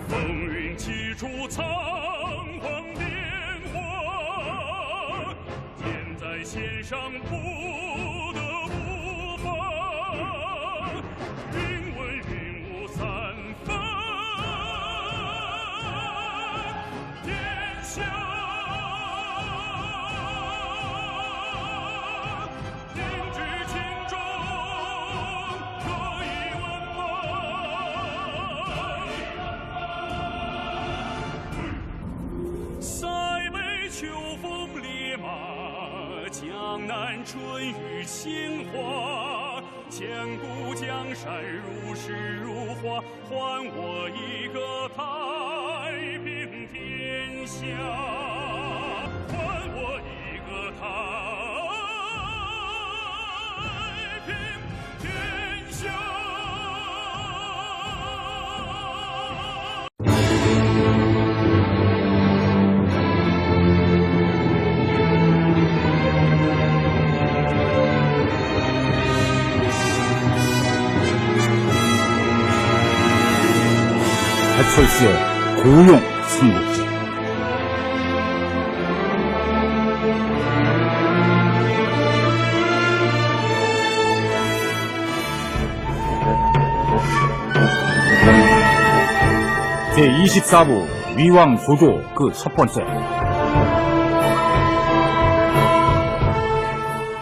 风云起处仓皇变化，箭在弦上不得不发，云文云雾三分天下，凝聚群众可以问塞北秋风烈马，江南春雨杏花，千古江山如诗如画，还我一个太平天下，还我一个太平天下。배철수의 고용 삼국지. 제24부 위왕 조조 그 첫 번째.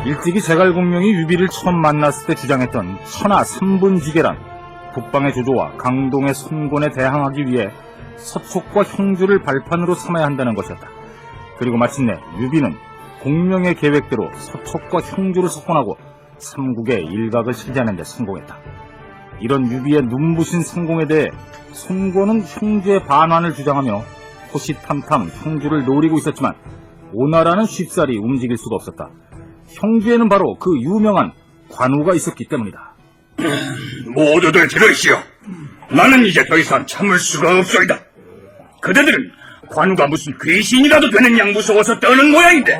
일찍이 제갈공명이 유비를 처음 만났을 때 주장했던 천하 삼분지계란 북방의 조조와 강동의 선곤에 대항하기 위해 서촉과 형주를 발판으로 삼아야 한다는 것이었다. 그리고 마침내 유비는 공명의 계획대로 서촉과 형주를 석권하고 삼국의 일각을 차지하는 데 성공했다. 이런 유비의 눈부신 성공에 대해 선곤은 형주의 반환을 주장하며 호시탐탐 형주를 노리고 있었지만 오나라는 쉽사리 움직일 수가 없었다. 형주에는 바로 그 유명한 관우가 있었기 때문이다. 모두들 들으시오. 나는 이제 더 이상 참을 수가 없소이다. 그대들은 관우가 무슨 귀신이라도 되는 양 무서워서 떠는 모양인데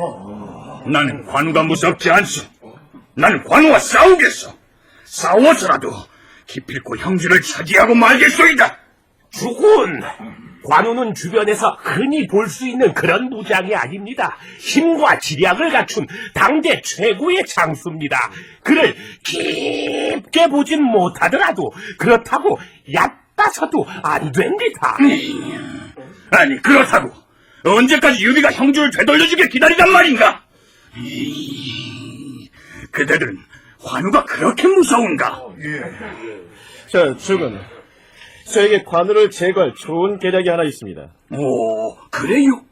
나는 관우가 무섭지 않소. 나는 관우와 싸우겠소. 싸워서라도 기필코 형주를 차지하고 말겠소이다. 주군, 관우는 주변에서 흔히 볼 수 있는 그런 무장이 아닙니다. 힘과 지략을 갖춘 당대 최고의 장수입니다. 그를 깊게 보진 못하더라도 그렇다고 얕봐서도 안 됩니다. 아니 그렇다고 언제까지 유비가 형주를 되돌려주게 기다리단 말인가? 그대들은 관우가 그렇게 무서운가? 자, 주군. 저에게 관우를 제거할 좋은 계략이 하나 있습니다. 오, 그래요?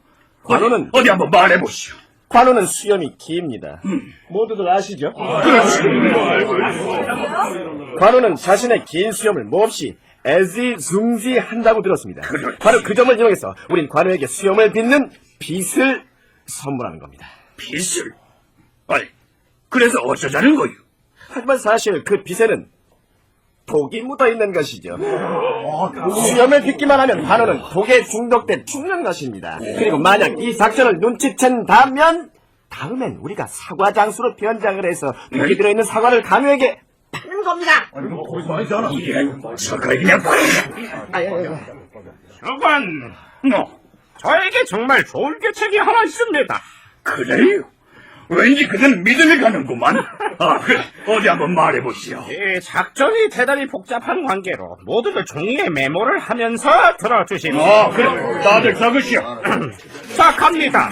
관우는 어디 한번 말해보시오. 관우는 수염이 깁니다. 모두들 아시죠? 그렇지. 관우는 자신의 긴 수염을 몹시 애지중지한다고 들었습니다. 그래. 바로 그 점을 이용해서 우린 관우에게 수염을 빚는 빚을 선물하는 겁니다. 빚을? 아니, 그래서 어쩌자는 거요? 하지만 사실 그 빚에는 독이 묻어있는 것이죠. 수염을 빚기만 하면 관우는 독에 중독돼 죽는 것입니다. 그리고 만약 이 작전을 눈치챈다면 다음엔 우리가 사과 장수로 변장을 해서 독이 들어있는 사과를 관우에게 파는 겁니다. 이게 저거 그냥 주군, 저에게 정말 좋은 계책이 하나 있습니다. 그래요? 왠지 그는 믿음이 가는구만. 아, 그래. 어디 한번 말해보시오. 이 작전이 대단히 복잡한 관계로 모두들 종이에 메모를 하면서 들어주십시오. 그래. 다들 적으시오. 자, 갑니다.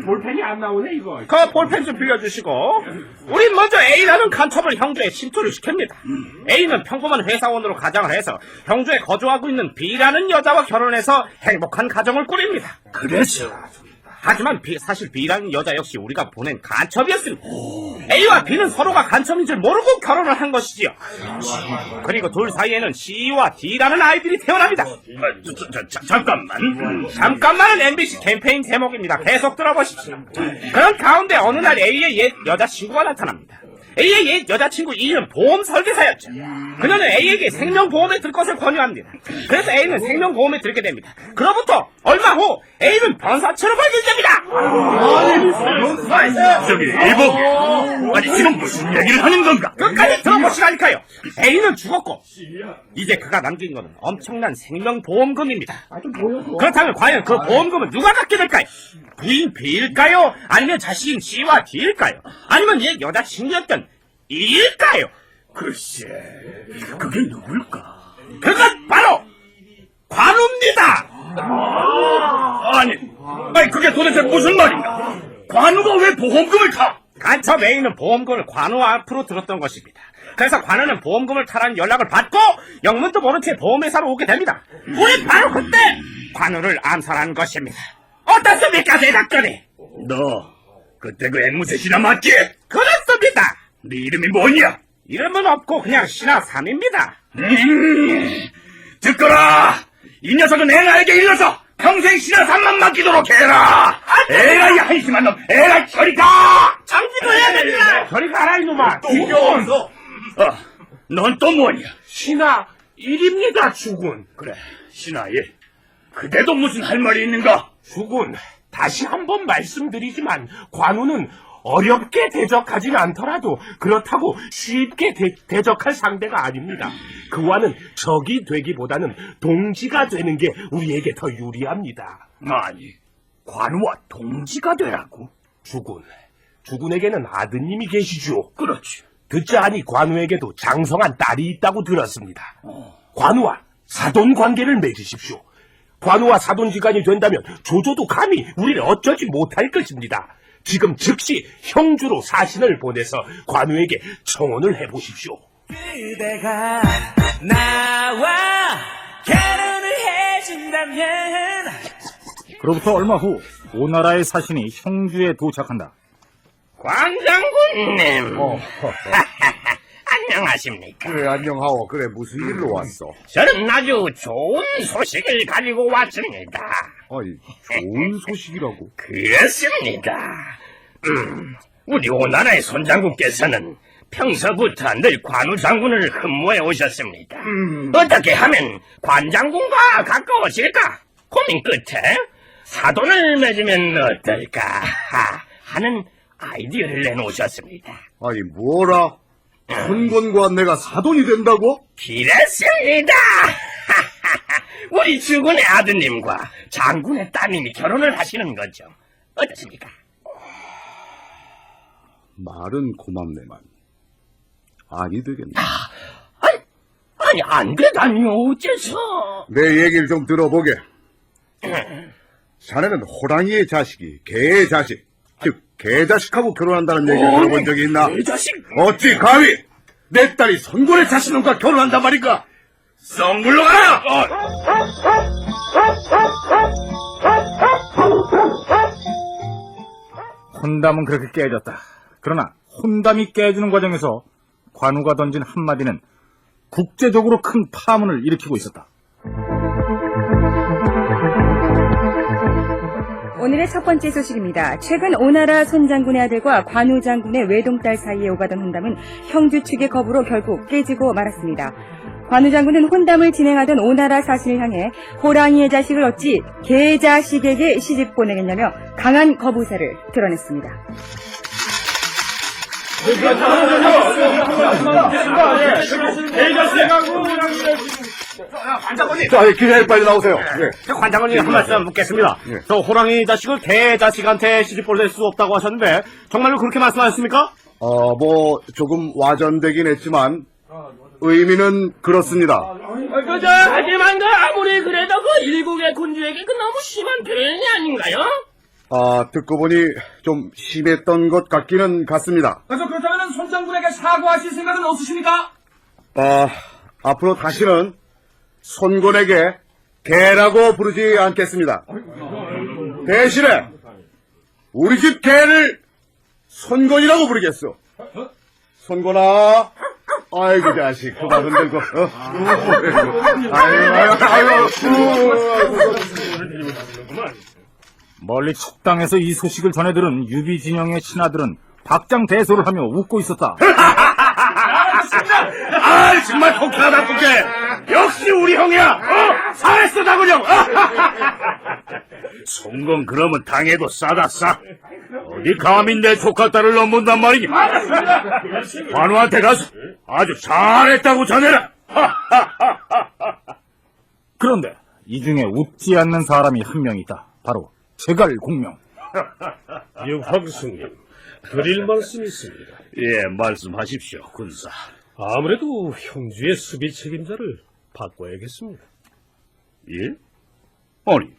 볼펜이 안 나오네, 이거. 그 볼펜 좀 빌려주시고. 우린 먼저 A라는 간첩을 형주에 침투를 시킵니다. A는 평범한 회사원으로 가장을 해서 형주에 거주하고 있는 B라는 여자와 결혼해서 행복한 가정을 꾸립니다. 그래서 하지만 사실 B라는 여자 역시 우리가 보낸 간첩이었습니다. A와 B는 서로가 간첩인 줄 모르고 결혼을 한 것이지요. 그리고 둘 사이에는 C와 D라는 아이들이 태어납니다. 잠깐만. 잠깐만은 MBC 캠페인 제목입니다. 계속 들어보십시오. 그런 가운데 어느 날 A의 옛 여자친구가 나타납니다. A의 여자친구 E는 보험 설계사였죠. 그녀는 A에게 생명보험에 들 것을 권유합니다. 그래서 A는 생명보험에 들게 됩니다. 그로부터 얼마 후 A는 변사체로 발견됩니다. 저기 일복, 아니 지금 무슨 얘기를 하는 건가? 끝까지 들어보시라니까요. A는 죽었고 이제 그가 남긴 것은 엄청난 생명보험금입니다. 그렇다면 과연 그 보험금은 누가 갖게 될까요? 부인 B일까요? 아니면 자식인 C와 D일까요? 아니면 얘 여자친구였던 E일까요? 글쎄, 그게 누굴까? 그건 바로 관우입니다. 아니 그게 도대체 무슨 말인가? 관우가 왜 보험금을 타? 간첩 A는 보험금을 관우 앞으로 들었던 것입니다. 그래서 관우는 보험금을 타라는 연락을 받고 영문도 모른 채 보험회사로 오게 됩니다. 우리 바로 그때 관우를 암살한 것입니다. 어떻습니까, 제 작전이? 너 그때 그 앵무새 신하 맞지? 그렇습니다. 네 이름이 뭐냐? 이름은 없고 그냥 신하 3입니다. 듣거라! 이 녀석은 애나에게 일러서 평생 신하 3만 맡기도록 해라! 에라이 한심한 놈! 에라이 저리 가! 정지도 해야 됩니다. 저리 가라 이놈아! 죽여! 넌 또 뭐냐? 신하 1입니다, 죽은. 그래, 신하 1. 그대도 무슨 할 말이 있는가? 죽은 다시 한번 말씀드리지만 관우는 어렵게 대적하진 않더라도 그렇다고 쉽게 대적할 상대가 아닙니다. 그와는 적이 되기보다는 동지가 되는 게 우리에게 더 유리합니다. 아니, 관우와 동지가 되라고? 죽은에게는 아드님이 계시죠. 그렇지. 듣자하니 관우에게도 장성한 딸이 있다고 들었습니다. 관우와 사돈 관계를 맺으십시오. 관우와 사돈지간이 된다면 조조도 감히 우리를 어쩌지 못할 것입니다. 지금 즉시 형주로 사신을 보내서 관우에게 청혼을 해보십시오. 그대가 나와 결혼을 해준다면. 그로부터 얼마 후 오나라의 사신이 형주에 도착한다. 관장군님. 안녕하십니까. 그래, 안녕하오. 그래, 무슨 일로 왔어? 저는 아주 좋은 소식을 가지고 왔습니다. 아이, 좋은 소식이라고. 그렇습니다. 우리 오나라의 손장군께서는 평소부터 늘 관우 장군을 흠모해 오셨습니다. 어떻게 하면 관장군과 가까워질까 고민 끝에 사돈을 맺으면 어떨까 하는 아이디어를 내놓으셨습니다. 아니, 뭐라? 손권과 내가 사돈이 된다고? 그렇습니다. 우리 주군의 아드님과 장군의 따님이 결혼을 하시는 거죠. 어떻습니까? 말은 고맙네만. 아니 되겠네. 아니 안 되다니요. 어째서? 내 얘기를 좀 들어보게. 자네는 호랑이의 자식이 개의 자식, 즉 개자식하고 결혼한다는 얘기를 들어본 적이 있나? 개자식? 어찌 감히 내 딸이 선골의 자식놈과 결혼한단 말인가? 썩 물러가라! 혼담은 그렇게 깨졌다. 그러나 혼담이 깨지는 과정에서 관우가 던진 한마디는 국제적으로 큰 파문을 일으키고 있었다. 오늘의 첫 번째 소식입니다. 최근 오나라 손장군의 아들과 관우 장군의 외동딸 사이에 오가던 혼담은 형주 측의 겁으로 결국 깨지고 말았습니다. 관우 장군은 혼담을 진행하던 오나라 사신을 향해 호랑이의 자식을 어찌 개자식에게 시집 보내겠냐며 강한 거부사를 드러냈습니다. 자, 기자님 빨리 나오세요. 네. 관장님 한 말씀 묻겠습니다. 저 호랑이 자식을 개 자식한테 시집 보낼 수 없다고 하셨는데 정말로 그렇게 말씀하셨습니까? 뭐 조금 와전되긴 했지만 의미는 그렇습니다. 하지만 아무리 그래도 그 일국의 군주에게 그 너무 심한 표현이 아닌가요? 듣고 보니 좀 심했던 것 같기는 같습니다. 그래서 그렇다면 손장군에게 사과하실 생각은 없으십니까? 앞으로 다시는 손곤에게 개라고 부르지 않겠습니다. 대신에 우리 집 개를 손곤이라고 부르겠어. 손곤아, 아이고 자식, 그만 흔들고. 멀리 척당에서 이 소식을 전해들은 유비 진영의 신하들은 박장대소를 하며 웃고 있었다. 아, 정말 독하다, 독해. 역시 우리 형이야. 잘했어, 나군형. 성공 그러면 당해도 싸다 싸. 어디 감히 내 조카 딸을 넘본단 말이냐. 관우한테 가서 아주 잘했다고 전해라. 그런데 이 중에 웃지 않는 사람이 한 명 있다. 바로 제갈공명. 유황숙님, 드릴 말씀이 있습니다. 예, 말씀하십시오, 군사. 아무래도 형주의 수비 책임자를 바꿔야겠습니다. 예? 아니,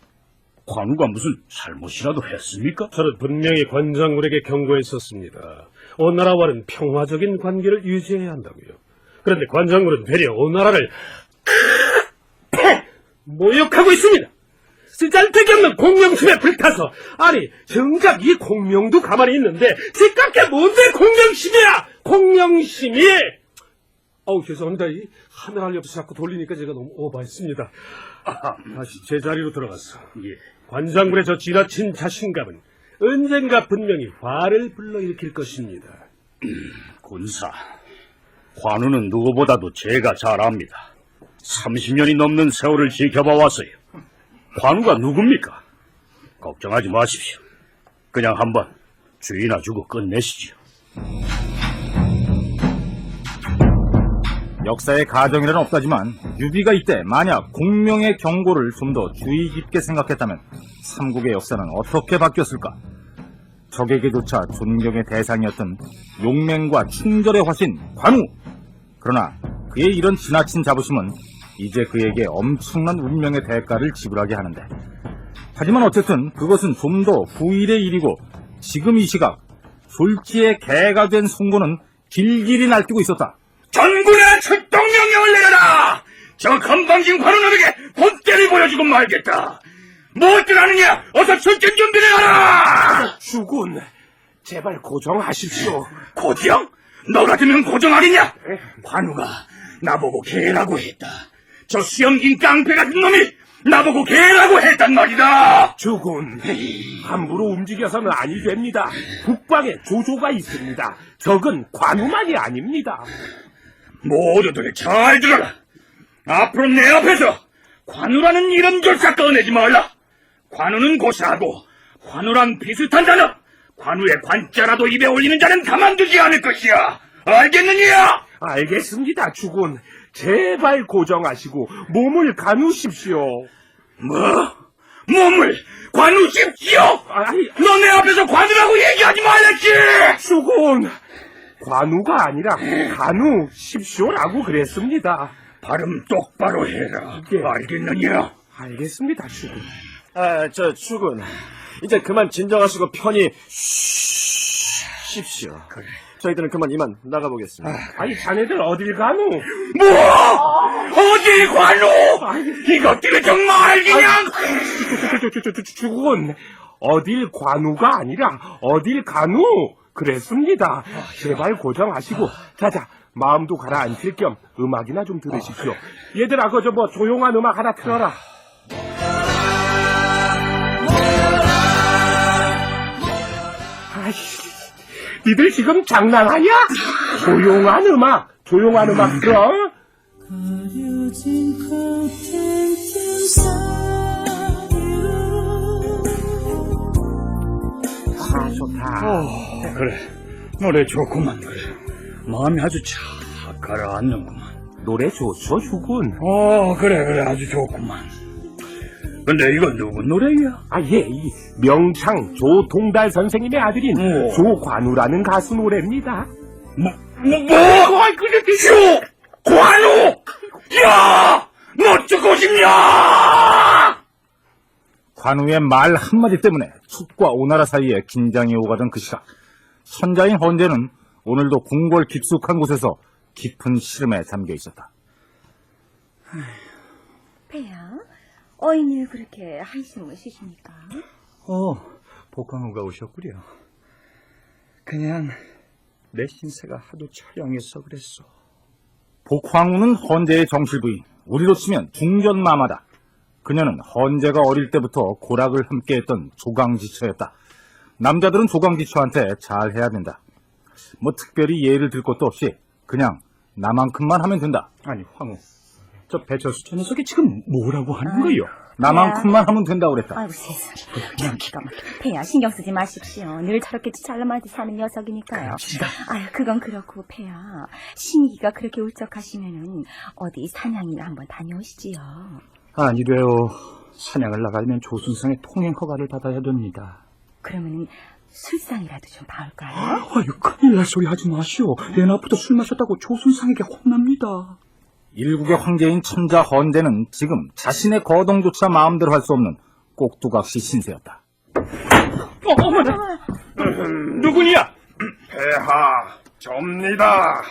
관우가 무슨 잘못이라도 했습니까? 저는 분명히 관장군에게 경고했었습니다. 오나라와는 평화적인 관계를 유지해야 한다고요. 그런데 관장군은 되려 오나라를 모욕하고 있습니다. 쓰잘데기 없는 공명심에 불타서, 아니 정작 이 공명도 가만히 있는데 집값게 뭔데 공명심이야. 공명심이. 죄송합니다. 이 하늘할 옆에서 자꾸 돌리니까 제가 너무 오버했습니다. 다시 제자리로 들어가서, 관장군의 저 지나친 자신감은 언젠가 분명히 화를 불러일으킬 것입니다. 군사, 관우는 누구보다도 제가 잘 압니다. 30년이 넘는 세월을 지켜봐 왔어요. 관우가 누굽니까? 걱정하지 마십시오. 그냥 한번 주의나 주고 끝내시죠. 역사의 가정이란 없다지만 유비가 이때 만약 공명의 경고를 좀 더 주의 깊게 생각했다면 삼국의 역사는 어떻게 바뀌었을까? 적에게조차 존경의 대상이었던 용맹과 충절의 화신 관우. 그러나 그의 이런 지나친 자부심은 이제 그에게 엄청난 운명의 대가를 지불하게 하는데, 하지만 어쨌든 그것은 좀 더 후일의 일이고 지금 이 시각 졸지의 개가 된 송곳는 길길이 날뛰고 있었다. 전군의 출동 명령을 내려라! 저 건방진 관우놈에게 본때를 보여주고 말겠다. 무엇들 하느냐? 어서 출전 준비를 하라! 주군, 제발 고정하십시오. 고정? 너 같으면 고정하겠냐? 관우가 나보고 개라고 했다. 저 수염긴 깡패 같은 놈이 나보고 개라고 했단 말이다. 주군, 함부로 움직여서는 아니 됩니다. 북방에 조조가 있습니다. 적은 관우만이 아닙니다. 모두들 잘 들어라. 앞으로 내 앞에서 관우라는 이름조차 꺼내지 말라. 관우는 고사하고 관우랑 비슷한 단어, 관우의 관자라도 입에 올리는 자는 가만두지 않을 것이야. 알겠느냐? 알겠습니다, 주군. 제발 고정하시고 몸을 가누십시오. 뭐? 몸을 관우십시오? 너 내 앞에서 관우라고 얘기하지 말랬지! 주군, 관우가 아니라 가누십시오라고 그랬습니다. 발음 똑바로 해라. 알겠느냐? 알겠습니다, 주군. 주군. 이제 그만 진정하시고 편히 쉬십시오. 그래. 저희들은 그만 이만 나가보겠습니다. 아니, 자네들 어딜 가누? 뭐? 어디 관우? 이것들이 정말 그냥... 주군, 어딜 관우가 아니라 어딜 가누 그랬습니다. 제발 고정하시고, 자자, 마음도 가라앉힐 겸 음악이나 좀 들으십시오. 얘들아, 그저 뭐 조용한 음악 하나 틀어라. 아이씨, 니들 지금 장난하냐? 조용한 음악 틀어. 아, 좋다. 그래, 노래 좋구만. 그래, 마음이 아주 착 가라앉는구만. 노래 좋죠, 주군? 그래, 아주 좋구만. 근데 이건 누구 노래야? 이 명창 조동달 선생님의 아들인 조관우라는 가수 노래입니다. 관우! 야! 뭐 듣고 싶냐? 관우의 말 한마디 때문에 축과 오나라 사이에 긴장이 오가던 그 시각, 선자인 헌제는 오늘도 궁궐 깊숙한 곳에서 깊은 시름에 잠겨 있었다. 폐야, 어인을 그렇게 한숨을 쉬십니까? 복강호가 오셨구려. 그냥 내 신세가 하도 처량해서 그랬어. 복황후는 헌제의 정실부인, 우리로 치면 중전마마다. 그녀는 헌제가 어릴 때부터 고락을 함께했던 조강지처였다. 남자들은 조강지처한테 잘해야 된다. 뭐 특별히 예를 들 것도 없이 그냥 나만큼만 하면 된다. 아니, 황후. 저 배철수 저 녀석이 지금 뭐라고 하는 거요? 나만큼만 하면 된다고 그랬다. 아이고 세상에. 그냥 기가 막혀. 폐야 신경 쓰지 마십시오. 늘 저렇게 잘라마지 사는 녀석이니까요. 아유 그건 그렇고 폐야. 신이기가 그렇게 울적하시면은 어디 사냥이나 한번 다녀오시지요. 아니래요. 사냥을 나가려면 조순상의 통행 허가를 받아야 됩니다. 그러면은 술상이라도 좀 봐올까요? 아유, 큰일 날 소리 하지 마시오. 내나부터 술 마셨다고 조순상에게 혼납니다. 일국의 황제인 천자 헌제는 지금 자신의 거동조차 마음대로 할 수 없는 꼭두각시 신세였다. 누구냐? 폐하, 접니다.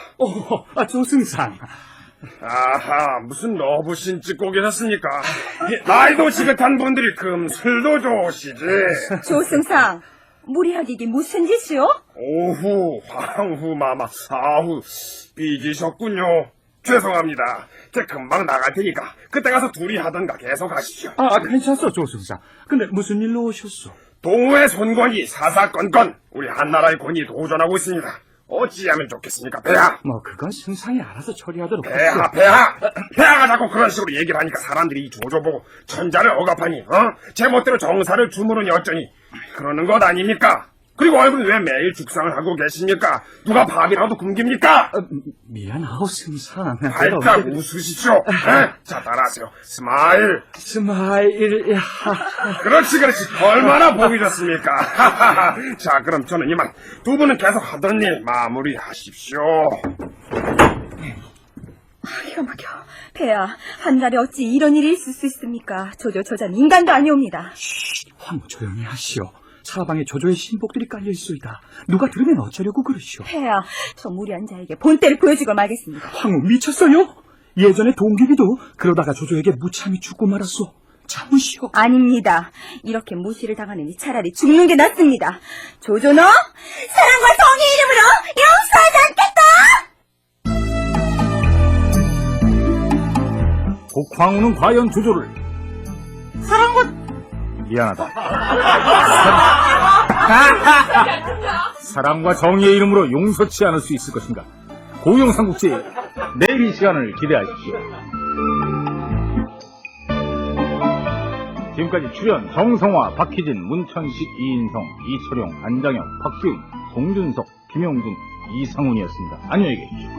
조승상. 아하, 무슨 너부신 찍고 계셨습니까? 나이도 지긋한 분들이 금술도 좋으시지. 조승상, 무리하게 이게 무슨 짓이오? 오후, 황후, 마마, 아후, 삐지셨군요. 죄송합니다. 제 금방 나갈 테니까 그때 가서 둘이 하던가 계속 하시죠. 괜찮소, 조승상. 근데 무슨 일로 오셨소? 동호회 손권이 사사건건 우리 한나라의 권이 도전하고 있습니다. 어찌하면 좋겠습니까, 폐하? 뭐 그건 승상이 알아서 처리하도록 폐하가 자꾸 그런 식으로 얘기를 하니까 사람들이 이 조조 보고 천자를 억압하니 제 멋대로 정사를 주무르니 어쩌니 그러는 것 아닙니까? 그리고 얼굴 왜 매일 죽상을 하고 계십니까? 누가 밥이라도 굶깁니까? 미안하오, 승상. 발딱 웃으시죠. 자, 따라하세요. 스마일. 그렇지. 얼마나 보기 좋습니까? 자, 그럼 저는 이만. 두 분은 계속 하던 일 마무리하십시오. 기가 막혀. 폐야, 한날에 어찌 이런 일이 있을 수 있습니까? 조조 저자는 인간도 아니옵니다. 황후 조용히 하시오. 사방에 조조의 신복들이 깔려있소이다. 누가 들으면 어쩌려고 그러시오. 폐야, 저 무리한 자에게 본때를 보여주고 말겠습니다. 황후 미쳤어요? 예전에 동규비도 그러다가 조조에게 무참히 죽고 말았소. 참으시오. 아닙니다. 이렇게 무시를 당하느니 차라리 죽는 게 낫습니다. 조조 너 사랑과 정의 이름으로 용서하지 않겠다. 곡황후는 과연 조조를 미안하다. 사랑과 정의의 이름으로 용서치 않을 수 있을 것인가? 고용삼국지 내일 이 시간을 기대하십시오. 지금까지 출연 정성화, 박희진, 문천식, 이인성, 이철용, 안장혁, 박규인, 송준석, 김용준, 이상훈이었습니다. 안녕히 계십시오.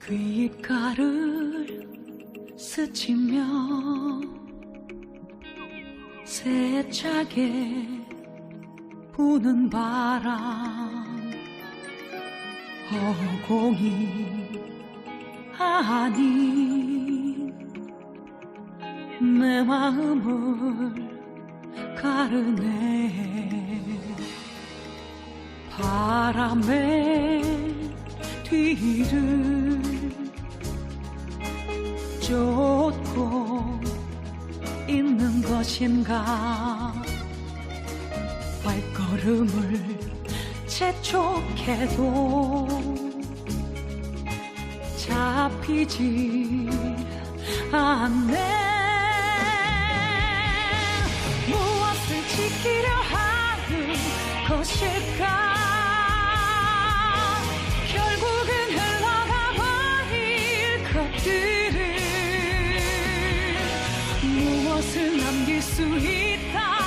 귓가를 스치며 세차게 부는 바람 허공이 아닌 내 마음을 가르네 바람에 뒤를 쫓고 있는 것인가 발걸음을 재촉해도 잡히지 않네 무엇을 지키려 하는 것일까 결국은 흘러가 버릴 것들을 무엇을 남길 수 있다